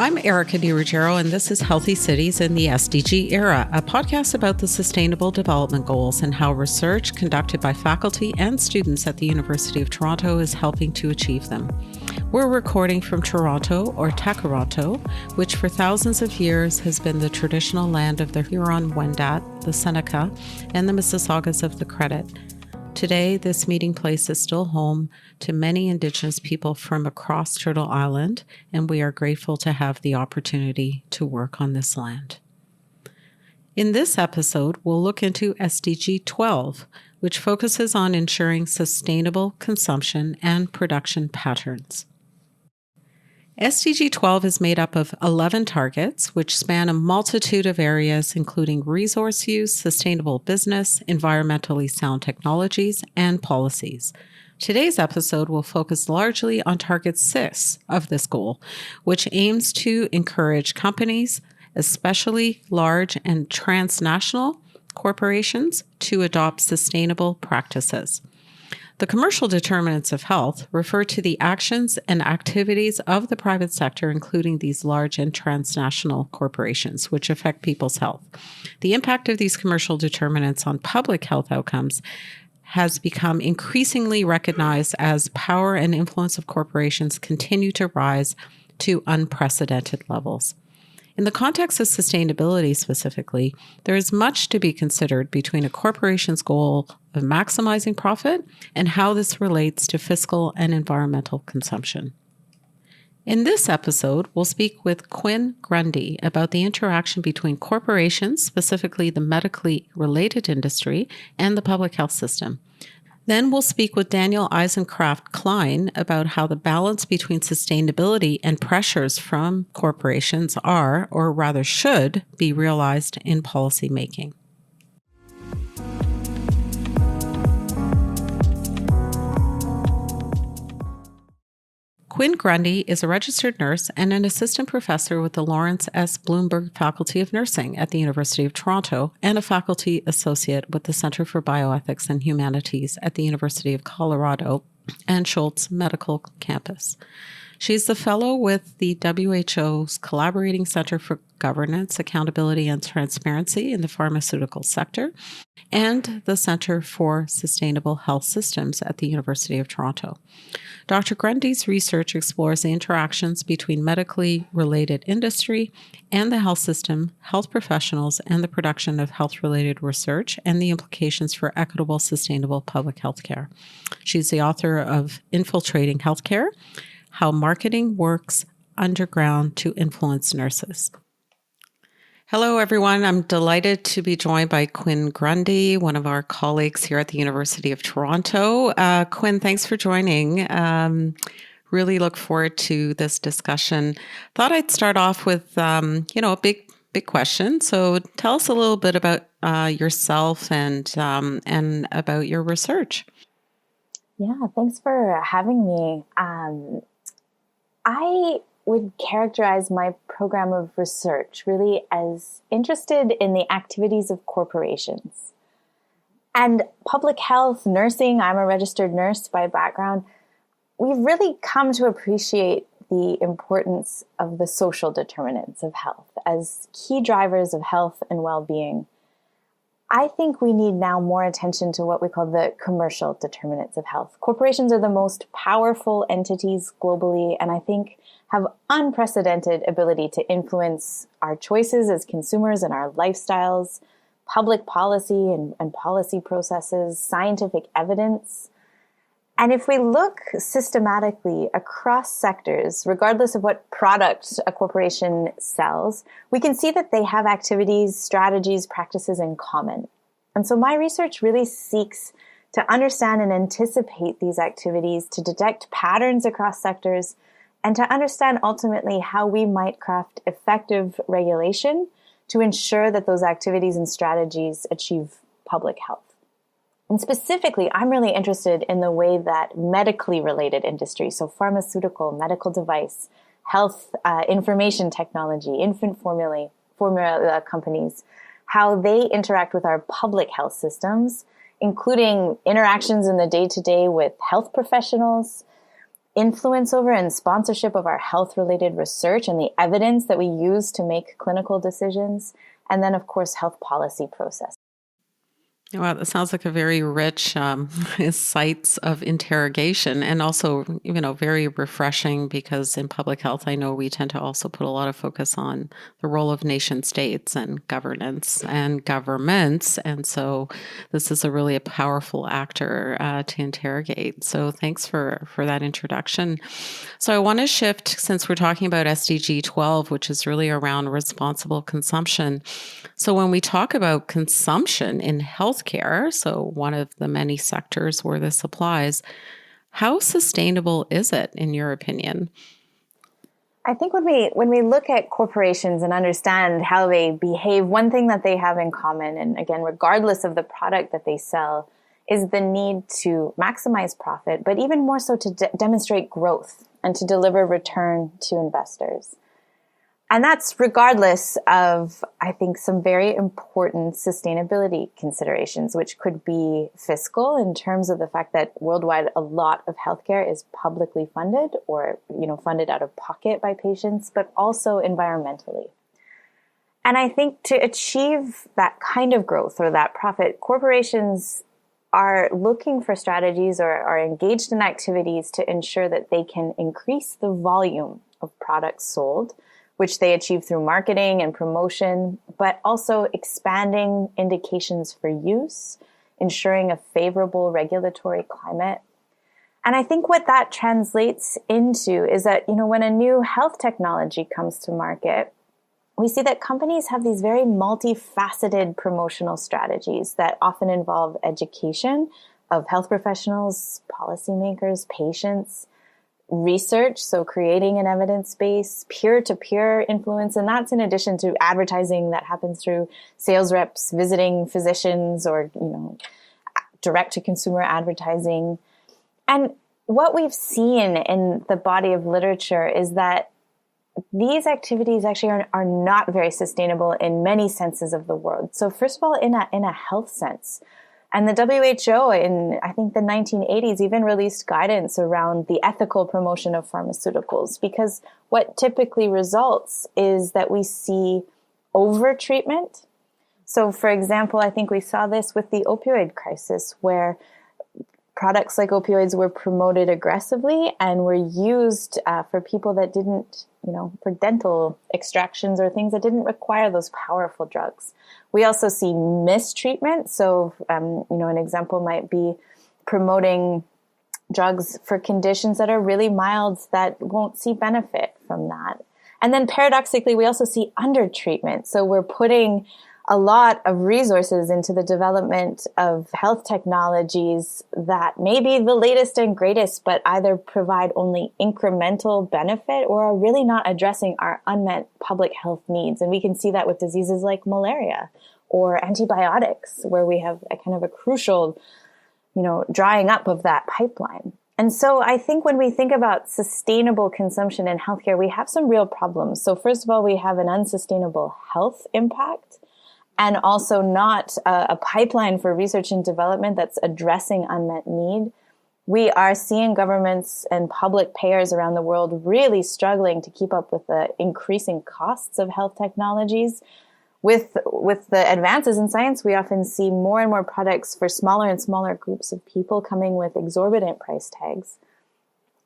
I'm Erica DiRuggiero, and this is Healthy Cities in the SDG Era, a podcast about the Sustainable Development Goals and how research conducted by faculty and students at the University of Toronto is helping to achieve them. We're recording from Toronto, or Tekaronto, which for thousands of years has been the traditional land of the Huron-Wendat, the Seneca, and the Mississaugas of the Credit. Today, this meeting place is still home to many Indigenous people from across Turtle Island, and we are grateful to have the opportunity to work on this land. In this episode, we'll look into SDG 12, which focuses on ensuring sustainable consumption and production patterns. SDG 12 is made up of 11 targets, which span a multitude of areas, including resource use, sustainable business, environmentally sound technologies, and policies. Today's episode will focus largely on Target 6 of this goal, which aims to encourage companies, especially large and transnational corporations, to adopt sustainable practices. The commercial determinants of health refer to the actions and activities of the private sector, including these large and transnational corporations, which affect people's health. The impact of these commercial determinants on public health outcomes has become increasingly recognized as power and influence of corporations continue to rise to unprecedented levels. In the context of sustainability specifically, there is much to be considered between a corporation's goal of maximizing profit and how this relates to fiscal and environmental consumption. In this episode, we'll speak with Quinn Grundy about the interaction between corporations, specifically the medically related industry, and the public health system. Then we'll speak with Daniel Eisencraft Klein about how the balance between sustainability and pressures from corporations are, or rather should, be realized in policy making. Quinn Grundy is a registered nurse and an assistant professor with the Lawrence S. Bloomberg Faculty of Nursing at the University of Toronto and a faculty associate with the Center for Bioethics and Humanities at the University of Colorado Anschutz Medical Campus. She's the fellow with the WHO's Collaborating Center for Governance, Accountability, and Transparency in the Pharmaceutical Sector and the Center for Sustainable Health Systems at the University of Toronto. Dr. Grundy's research explores the interactions between medically related industry and the health system, health professionals, and the production of health-related research and the implications for equitable, sustainable public health care. She's the author of Infiltrating Healthcare: How Marketing Works Underground to Influence Nurses. Hello, everyone. I'm delighted to be joined by Quinn Grundy, one of our colleagues here at the University of Toronto. Quinn, thanks for joining. Really look forward to this discussion. Thought I'd start off with, a big question. So tell us a little bit about yourself and about your research. Yeah, thanks for having me. I would characterize my program of research really as interested in the activities of corporations. And public health, nursing, I'm a registered nurse by background, we've really come to appreciate the importance of the social determinants of health as key drivers of health and well-being. I think we need now more attention to what we call the commercial determinants of health. Corporations are the most powerful entities globally, and I think have unprecedented ability to influence our choices as consumers and our lifestyles, public policy and policy processes, scientific evidence. And if we look systematically across sectors, regardless of what product a corporation sells, we can see that they have activities, strategies, practices in common. And so my research really seeks to understand and anticipate these activities, to detect patterns across sectors, and to understand ultimately how we might craft effective regulation to ensure that those activities and strategies achieve public health. And specifically, I'm really interested in the way that medically related industries, so pharmaceutical, medical device, health information technology, infant formula companies, how they interact with our public health systems, including interactions in the day-to-day with health professionals, influence over and sponsorship of our health-related research and the evidence that we use to make clinical decisions. And then, of course, health policy process. Wow, that sounds like a very rich sites of interrogation, and also, very refreshing, because in public health, I know we tend to also put a lot of focus on the role of nation states and governance and governments. And so this is a powerful actor to interrogate. So thanks for that introduction. So I want to shift, since we're talking about SDG 12, which is really around responsible consumption. So when we talk about consumption in healthcare, so one of the many sectors where this applies, how sustainable is it, in your opinion? I think when we look at corporations and understand how they behave, one thing that they have in common, and again, regardless of the product that they sell, is the need to maximize profit, but even more so to demonstrate growth and to deliver return to investors. And that's regardless of, I think, some very important sustainability considerations, which could be fiscal in terms of the fact that worldwide a lot of healthcare is publicly funded or, funded out of pocket by patients, but also environmentally. And I think to achieve that kind of growth or that profit, corporations are looking for strategies or are engaged in activities to ensure that they can increase the volume of products sold, which they achieve through marketing and promotion, but also expanding indications for use, ensuring a favorable regulatory climate. And I think what that translates into is that, when a new health technology comes to market, we see that companies have these very multifaceted promotional strategies that often involve education of health professionals, policymakers, patients, research, so creating an evidence base, peer-to-peer influence, and that's in addition to advertising that happens through sales reps visiting physicians or, direct-to-consumer advertising. And what we've seen in the body of literature is that these activities actually are not very sustainable in many senses of the word. So first of all, in a health sense, and the WHO in, I think, the 1980s even released guidance around the ethical promotion of pharmaceuticals, because what typically results is that we see over-treatment. So, for example, I think we saw this with the opioid crisis, where products like opioids were promoted aggressively and were used for people that didn't, for dental extractions or things that didn't require those powerful drugs. We also see mistreatment. So, an example might be promoting drugs for conditions that are really mild that won't see benefit from that. And then paradoxically, we also see undertreatment. So we're putting a lot of resources into the development of health technologies that may be the latest and greatest, but either provide only incremental benefit or are really not addressing our unmet public health needs. And we can see that with diseases like malaria or antibiotics, where we have a kind of a crucial, drying up of that pipeline. And so I think when we think about sustainable consumption in healthcare, we have some real problems. So first of all, we have an unsustainable health impact, and also not a pipeline for research and development that's addressing unmet need. We are seeing governments and public payers around the world really struggling to keep up with the increasing costs of health technologies. With the advances in science, we often see more and more products for smaller and smaller groups of people coming with exorbitant price tags.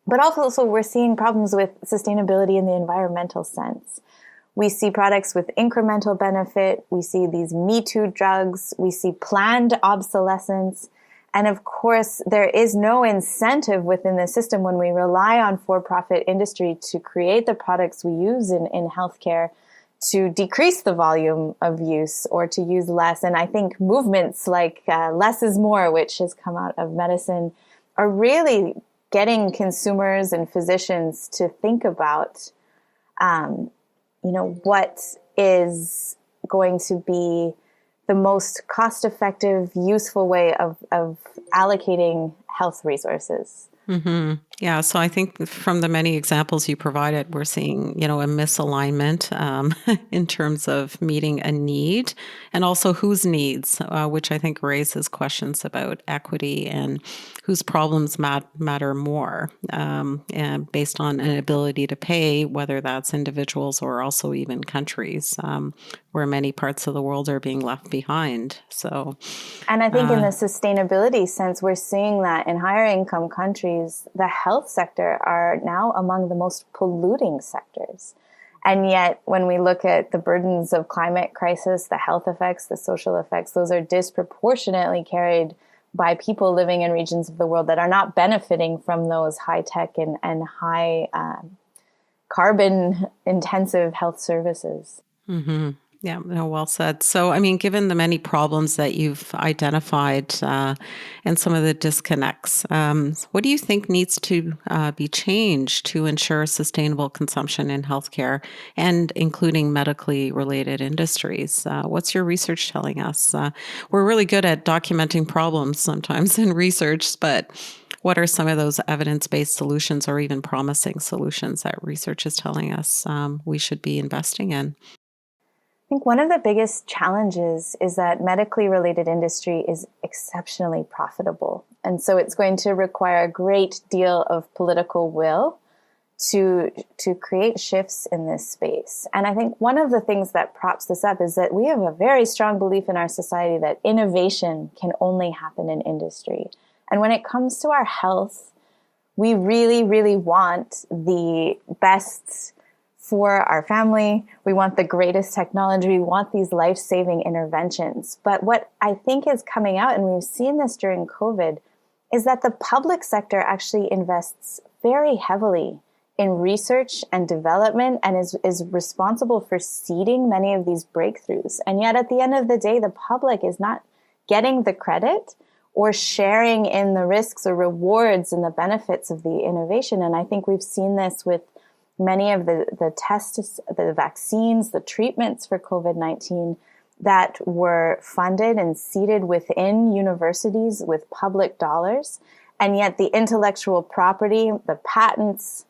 But also we're seeing problems with sustainability in the environmental sense. We see products with incremental benefit. We see these Me Too drugs. We see planned obsolescence. And of course, there is no incentive within the system when we rely on for-profit industry to create the products we use in healthcare to decrease the volume of use or to use less. And I think movements like less is more, which has come out of medicine, are really getting consumers and physicians to think about what is going to be the most cost-effective, useful way of allocating health resources. Mm-hmm. Yeah, so I think from the many examples you provided, we're seeing, a misalignment in terms of meeting a need and also whose needs, which I think raises questions about equity and whose problems matter more, and based on an ability to pay, whether that's individuals or also even countries, where many parts of the world are being left behind. So, and I think in the sustainability sense, we're seeing that in higher income countries, the health sector are now among the most polluting sectors. And yet, when we look at the burdens of climate crisis, the health effects, the social effects, those are disproportionately carried by people living in regions of the world that are not benefiting from those high tech and high carbon intensive health services. Mm-hmm. Yeah, no, well said. So, I mean, given the many problems that you've identified and some of the disconnects, what do you think needs to be changed to ensure sustainable consumption in healthcare and including medically related industries? What's your research telling us? We're really good at documenting problems sometimes in research, but what are some of those evidence-based solutions or even promising solutions that research is telling us we should be investing in? I think one of the biggest challenges is that medically related industry is exceptionally profitable. And so it's going to require a great deal of political will to create shifts in this space. And I think one of the things that props this up is that we have a very strong belief in our society that innovation can only happen in industry. And when it comes to our health, we really, really want the best for our family. We want the greatest technology. We want these life-saving interventions. But what I think is coming out, and we've seen this during COVID, is that the public sector actually invests very heavily in research and development and is responsible for seeding many of these breakthroughs. And yet at the end of the day, the public is not getting the credit or sharing in the risks or rewards and the benefits of the innovation. And I think we've seen this with many of the tests, the vaccines, the treatments for COVID-19 that were funded and seeded within universities with public dollars. And yet the intellectual property, the patents,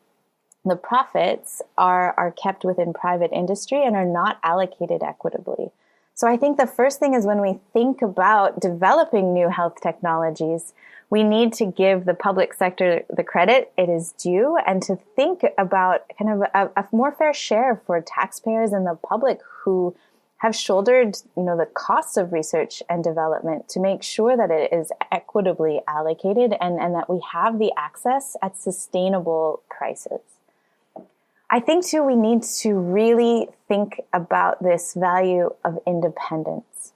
the profits are kept within private industry and are not allocated equitably. So I think the first thing is when we think about developing new health technologies, we need to give the public sector the credit it is due and to think about kind of a more fair share for taxpayers and the public who have shouldered, the costs of research and development to make sure that it is equitably allocated and that we have the access at sustainable prices. I think, too, we need to really think about this value of independence.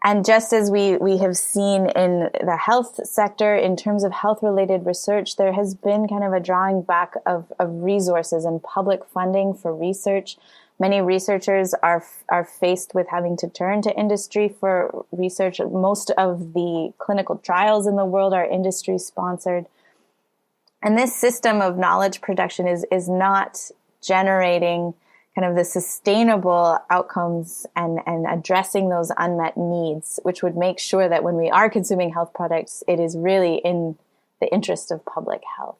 And just as we have seen in the health sector, in terms of health-related research, there has been kind of a drawing back of resources and public funding for research. Many researchers are faced with having to turn to industry for research. Most of the clinical trials in the world are industry-sponsored. And this system of knowledge production is not generating kind of the sustainable outcomes and addressing those unmet needs, which would make sure that when we are consuming health products, it is really in the interest of public health.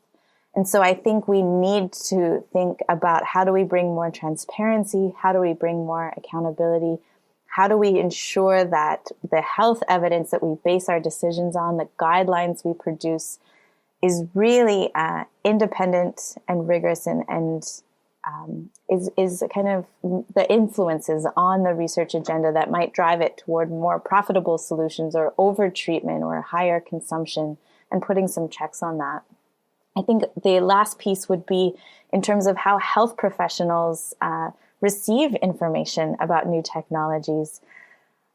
And so I think we need to think about how do we bring more transparency? How do we bring more accountability? How do we ensure that the health evidence that we base our decisions on, the guidelines we produce, is really independent and rigorous and is kind of the influences on the research agenda that might drive it toward more profitable solutions or over-treatment or higher consumption, and putting some checks on that. I think the last piece would be in terms of how health professionals receive information about new technologies.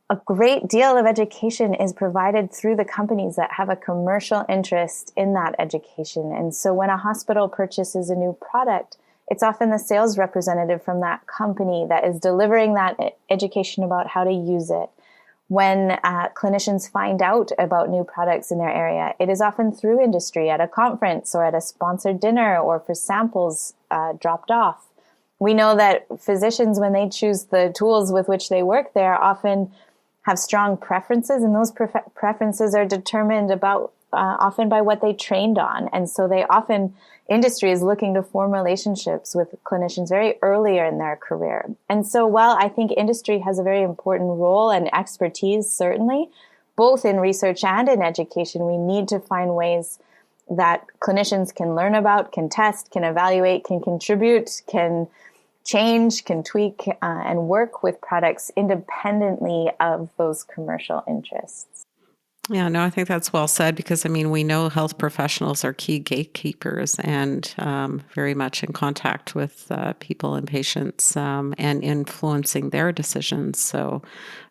A great deal of education is provided through the companies that have a commercial interest in that education. And so when a hospital purchases a new product, it's often the sales representative from that company that is delivering that education about how to use it. When clinicians find out about new products in their area, it is often through industry at a conference or at a sponsored dinner or for samples dropped off. We know that physicians, when they choose the tools with which they work, they often have strong preferences, and those preferences are determined about often by what they trained on. And so industry is looking to form relationships with clinicians very earlier in their career. And so while I think industry has a very important role and expertise, certainly, both in research and in education, we need to find ways that clinicians can learn about, can test, can evaluate, can contribute, can change, can tweak, and work with products independently of those commercial interests. Yeah, no, I think that's well said because, we know health professionals are key gatekeepers and very much in contact with people and patients and influencing their decisions. So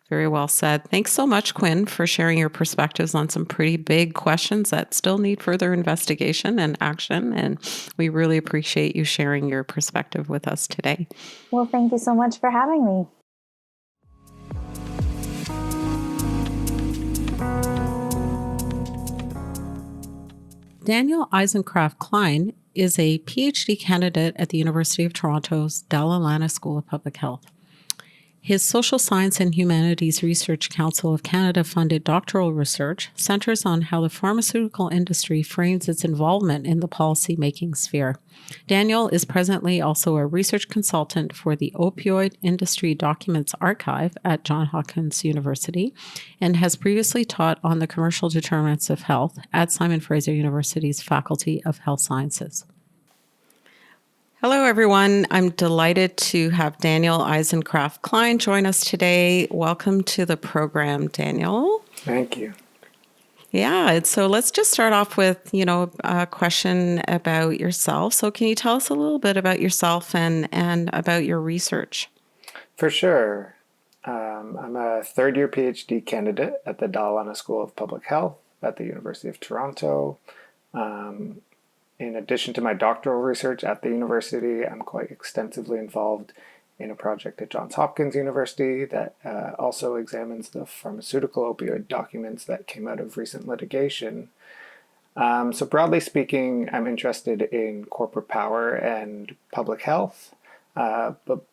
very well said. Thanks so much, Quinn, for sharing your perspectives on some pretty big questions that still need further investigation and action. And we really appreciate you sharing your perspective with us today. Well, thank you so much for having me. Daniel Eisencraft Klein is a PhD candidate at the University of Toronto's Dalla Lana School of Public Health. His Social Science and Humanities Research Council of Canada funded doctoral research centers on how the pharmaceutical industry frames its involvement in the policy-making sphere. Daniel is presently also a research consultant for the Opioid Industry Documents Archive at Johns Hopkins University and has previously taught on the commercial determinants of health at Simon Fraser University's Faculty of Health Sciences. Hello, everyone. I'm delighted to have Daniel Eisencraft Klein join us today. Welcome to the program, Daniel. Thank you. Yeah, so let's just start off with, a question about yourself. So can you tell us a little bit about yourself and about your research? For sure. I'm a third-year PhD candidate at the Dalla Lana School of Public Health at the University of Toronto. In addition to my doctoral research at the university, I'm quite extensively involved in a project at Johns Hopkins University that also examines the pharmaceutical opioid documents that came out of recent litigation. So broadly speaking, I'm interested in corporate power and public health, but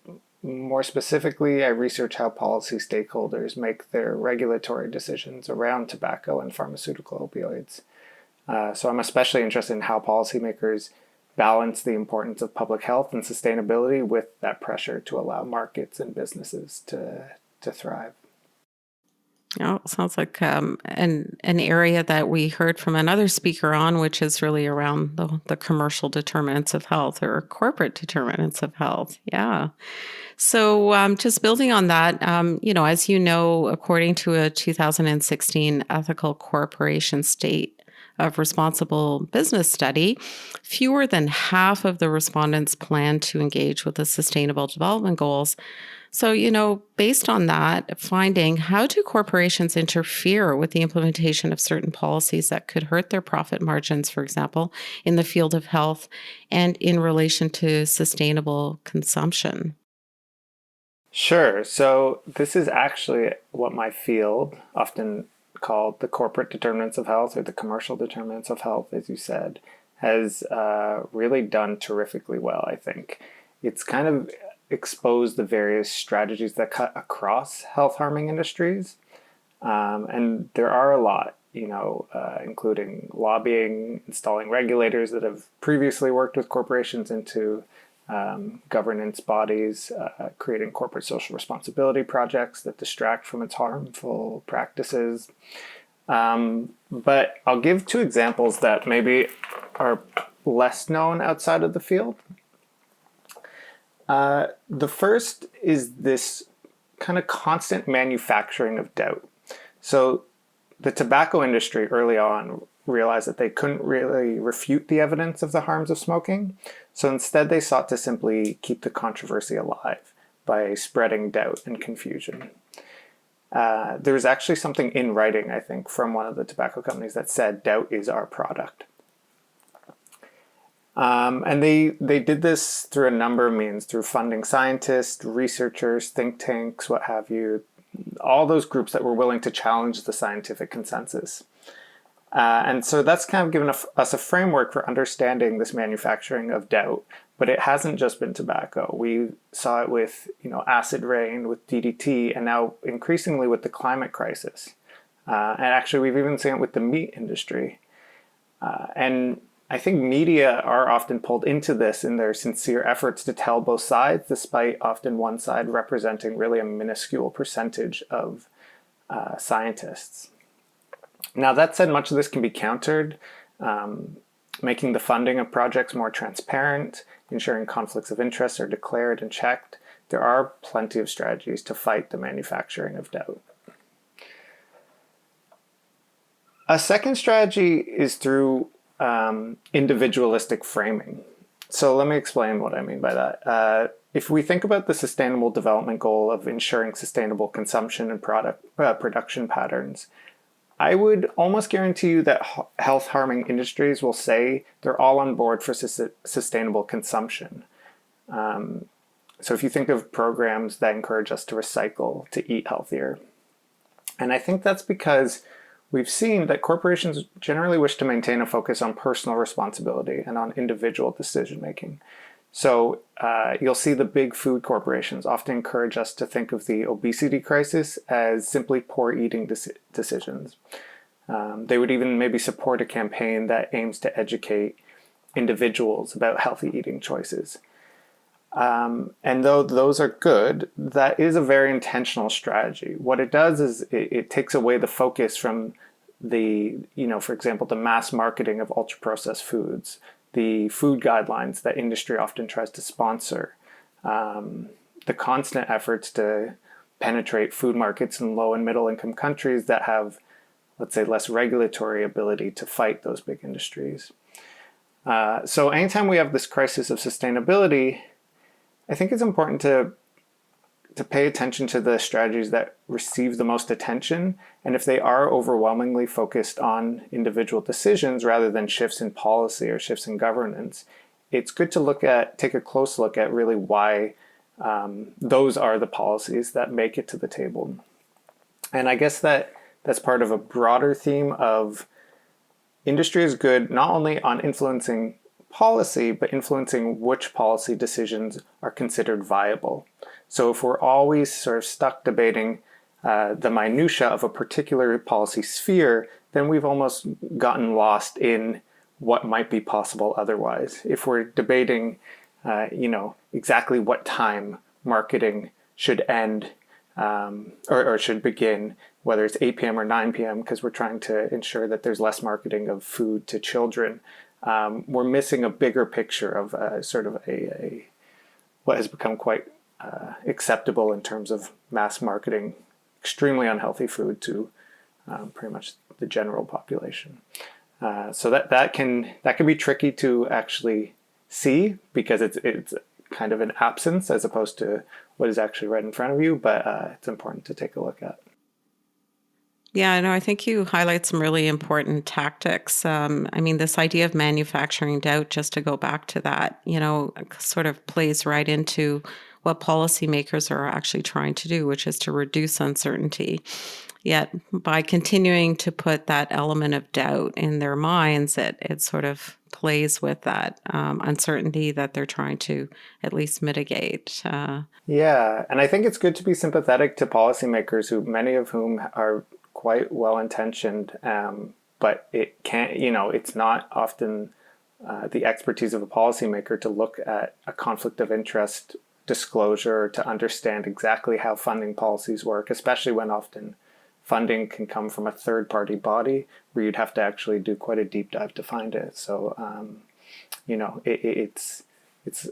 more specifically, I research how policy stakeholders make their regulatory decisions around tobacco and pharmaceutical opioids. So I'm especially interested in how policymakers balance the importance of public health and sustainability with that pressure to allow markets and businesses to thrive. Oh, sounds like an area that we heard from another speaker on, which is really around the commercial determinants of health or corporate determinants of health. Yeah. So just building on that, as you know, according to a 2016 Ethical Corporation State of Responsible Business study, fewer than half of the respondents plan to engage with the Sustainable Development Goals. So, based on that finding, how do corporations interfere with the implementation of certain policies that could hurt their profit margins, for example, in the field of health and in relation to sustainable consumption? Sure. So this is actually what my field, often called the corporate determinants of health or the commercial determinants of health, as you said, has really done terrifically well, I think. It's kind of exposed the various strategies that cut across health harming industries. And there are a lot, including lobbying, installing regulators that have previously worked with corporations into governance bodies, creating corporate social responsibility projects that distract from its harmful practices. But I'll give two examples that maybe are less known outside of the field. The first is this kind of constant manufacturing of doubt. So the tobacco industry early on realized that they couldn't really refute the evidence of the harms of smoking. So instead they sought to simply keep the controversy alive by spreading doubt and confusion. There was actually something in writing, I think, from one of the tobacco companies that said, "Doubt is our product." And they did this through a number of means, through funding scientists, researchers, think tanks, what have you, all those groups that were willing to challenge the scientific consensus. And so that's kind of given us a framework for understanding this manufacturing of doubt. But it hasn't just been tobacco. We saw it with acid rain, with DDT, and now increasingly with the climate crisis. And actually, we've even seen it with the meat industry. And I think media are often pulled into this in their sincere efforts to tell both sides, despite often one side representing really a minuscule percentage of scientists. Now, that said, much of this can be countered, making the funding of projects more transparent, ensuring conflicts of interest are declared and checked. There are plenty of strategies to fight the manufacturing of doubt. A second strategy is through individualistic framing. So let me explain what I mean by that. If we think about the Sustainable Development Goal of ensuring sustainable consumption and production patterns, I would almost guarantee you that health-harming industries will say they're all on board for sustainable consumption. So if you think of programs that encourage us to recycle, to eat healthier. And I think that's because we've seen that corporations generally wish to maintain a focus on personal responsibility and on individual decision-making. So you'll see the big food corporations often encourage us to think of the obesity crisis as simply poor eating decisions. They would even maybe support a campaign that aims to educate individuals about healthy eating choices. And though those are good, that is a very intentional strategy. What it does is it takes away the focus from the, for example, the mass marketing of ultra-processed foods, the food guidelines that industry often tries to sponsor, the constant efforts to penetrate food markets in low and middle income countries that have, let's say, less regulatory ability to fight those big industries. So anytime we have this crisis of sustainability, I think it's important to pay attention to the strategies that receive the most attention. And if they are overwhelmingly focused on individual decisions rather than shifts in policy or shifts in governance, it's good to take a close look at really why those are the policies that make it to the table. And I guess that's part of a broader theme of industry is good not only on influencing policy, but influencing which policy decisions are considered viable. So if we're always sort of stuck debating the minutia of a particular policy sphere, then we've almost gotten lost in what might be possible otherwise. If we're debating, exactly what time marketing should end or should begin, whether it's 8 p.m. or 9 p.m., because we're trying to ensure that there's less marketing of food to children, we're missing a bigger picture of sort of a what has become quite acceptable in terms of mass marketing extremely unhealthy food to pretty much the general population. So that can be tricky to actually see because it's kind of an absence as opposed to what is actually right in front of you, but it's important to take a look at. Yeah, no, I think you highlight some really important tactics. This idea of manufacturing doubt, just to go back to that, sort of plays right into what policymakers are actually trying to do, which is to reduce uncertainty. Yet by continuing to put that element of doubt in their minds, it sort of plays with that uncertainty that they're trying to at least mitigate. Yeah, and I think it's good to be sympathetic to policymakers, many of whom are quite well-intentioned, but it can't, it's not often the expertise of a policymaker to look at a conflict of interest disclosure to understand exactly how funding policies work, especially when often funding can come from a third-party body where you'd have to actually do quite a deep dive to find it. So, it's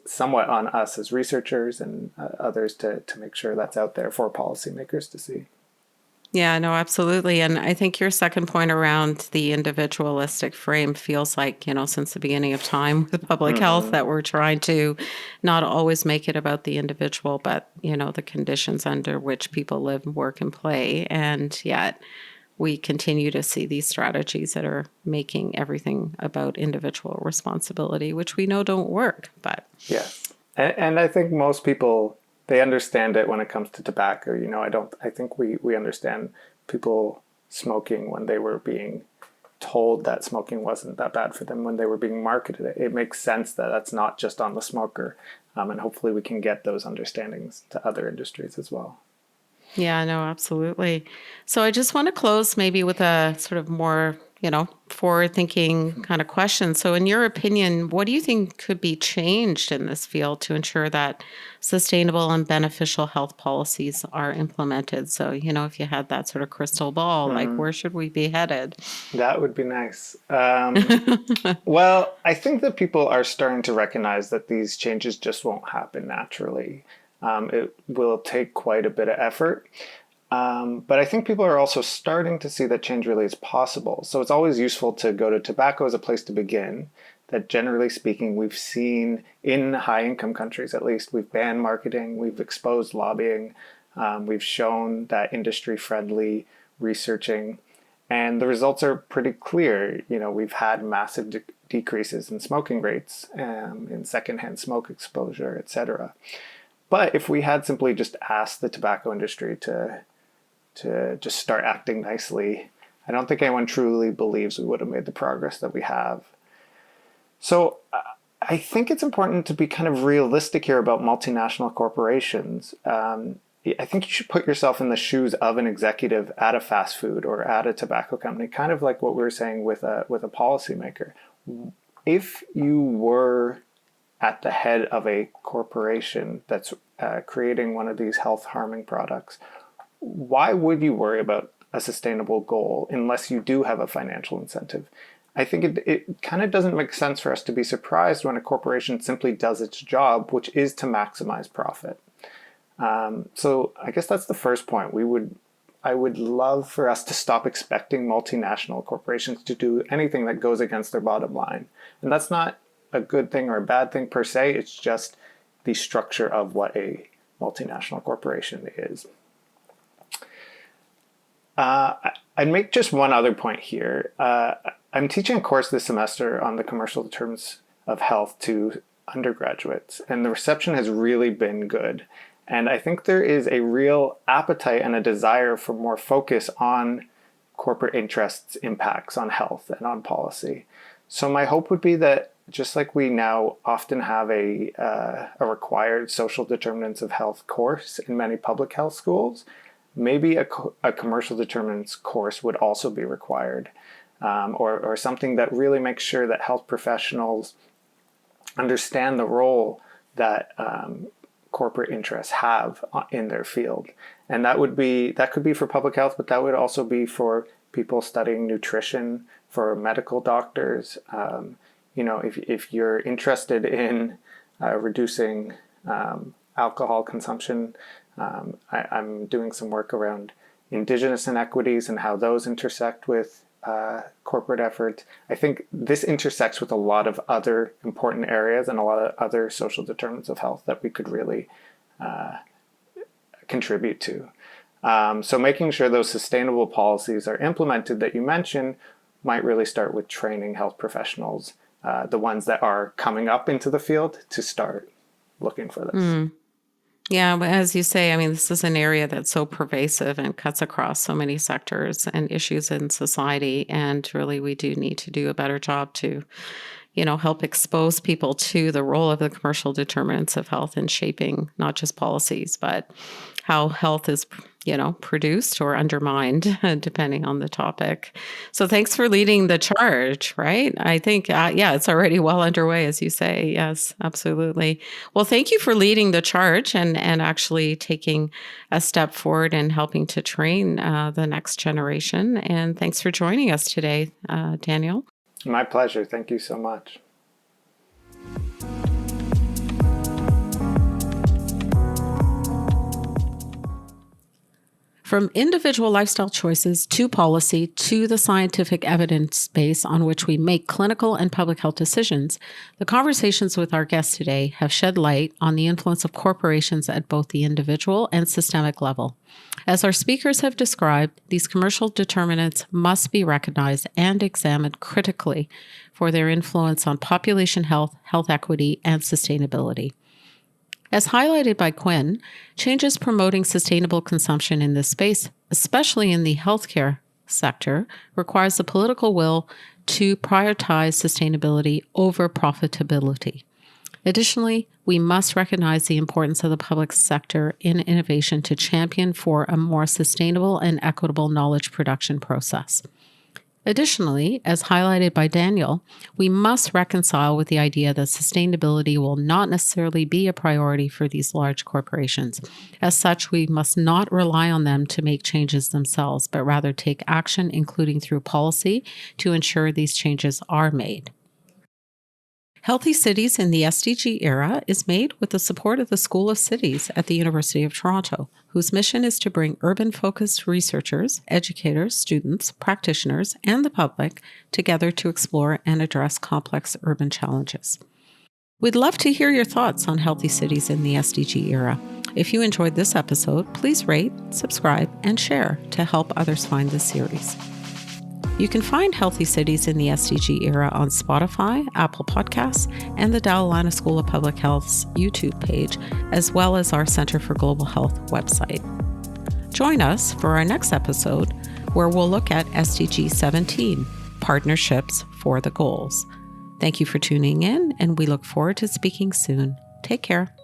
somewhat on us as researchers and others to make sure that's out there for policymakers to see. Yeah, no, absolutely. And I think your second point around the individualistic frame feels like, since the beginning of time with public health, that we're trying to not always make it about the individual, but, the conditions under which people live, work, and play. And yet we continue to see these strategies that are making everything about individual responsibility, which we know don't work. But yes. And I think most people, they understand it when it comes to tobacco. I think we understand people smoking when they were being told that smoking wasn't that bad for them, when they were being marketed it. It makes sense that that's not just on the smoker. And hopefully we can get those understandings to other industries as well. Yeah, no, absolutely. So I just want to close maybe with a sort of more, forward-thinking kind of question. So in your opinion, what do you think could be changed in this field to ensure that sustainable and beneficial health policies are implemented? So, if you had that sort of crystal ball, like where should we be headed? That would be nice. Well, I think that people are starting to recognize that these changes just won't happen naturally. It will take quite a bit of effort. But I think people are also starting to see that change really is possible. So it's always useful to go to tobacco as a place to begin. That generally speaking, we've seen in high-income countries, at least, we've banned marketing, we've exposed lobbying, we've shown that industry-friendly researching, and the results are pretty clear. We've had massive decreases in smoking rates, in secondhand smoke exposure, etc. But if we had simply just asked the tobacco industry to just start acting nicely, I don't think anyone truly believes we would have made the progress that we have. So I think it's important to be kind of realistic here about multinational corporations. I think you should put yourself in the shoes of an executive at a fast food or at a tobacco company, kind of like what we were saying with a policymaker. If you were at the head of a corporation that's creating one of these health-harming products, why would you worry about a sustainable goal unless you do have a financial incentive? I think it kind of doesn't make sense for us to be surprised when a corporation simply does its job, which is to maximize profit. So I guess that's the first point. I would love for us to stop expecting multinational corporations to do anything that goes against their bottom line. And that's not a good thing or a bad thing per se. It's just the structure of what a multinational corporation is. I'd make just one other point here. I'm teaching a course this semester on the commercial determinants of health to undergraduates, and the reception has really been good. And I think there is a real appetite and a desire for more focus on corporate interests' impacts on health and on policy. So my hope would be that just like we now often have a required social determinants of health course in many public health schools, maybe a commercial determinants course would also be required, or something that really makes sure that health professionals understand the role that corporate interests have in their field. And that could be for public health, but that would also be for people studying nutrition, for medical doctors. If you're interested in reducing alcohol consumption, I'm doing some work around Indigenous inequities and how those intersect with corporate efforts. I think this intersects with a lot of other important areas and a lot of other social determinants of health that we could really contribute to. So making sure those sustainable policies are implemented that you mentioned might really start with training health professionals, the ones that are coming up into the field, to start looking for this. Yeah, but as you say, this is an area that's so pervasive and cuts across so many sectors and issues in society. And really, we do need to do a better job to, help expose people to the role of the commercial determinants of health in shaping not just policies, but how health is, produced or undermined, depending on the topic. So thanks for leading the charge, right? I think, it's already well underway, as you say. Yes, absolutely. Well, thank you for leading the charge and actually taking a step forward and helping to train the next generation. And thanks for joining us today, Daniel. My pleasure. Thank you so much. From individual lifestyle choices to policy to the scientific evidence base on which we make clinical and public health decisions, the conversations with our guests today have shed light on the influence of corporations at both the individual and systemic level. As our speakers have described, these commercial determinants must be recognized and examined critically for their influence on population health, health equity, and sustainability. As highlighted by Quinn, changes promoting sustainable consumption in this space, especially in the healthcare sector, requires the political will to prioritize sustainability over profitability. Additionally, we must recognize the importance of the public sector in innovation to champion for a more sustainable and equitable knowledge production process. Additionally, as highlighted by Daniel, we must reconcile with the idea that sustainability will not necessarily be a priority for these large corporations. As such, we must not rely on them to make changes themselves, but rather take action, including through policy, to ensure these changes are made. Healthy Cities in the SDG Era is made with the support of the School of Cities at the University of Toronto, whose mission is to bring urban-focused researchers, educators, students, practitioners, and the public together to explore and address complex urban challenges. We'd love to hear your thoughts on Healthy Cities in the SDG Era. If you enjoyed this episode, please rate, subscribe, and share to help others find this series. You can find Healthy Cities in the SDG Era on Spotify, Apple Podcasts, and the Dal Lana School of Public Health's YouTube page, as well as our Center for Global Health website. Join us for our next episode, where we'll look at SDG 17, Partnerships for the Goals. Thank you for tuning in, and we look forward to speaking soon. Take care.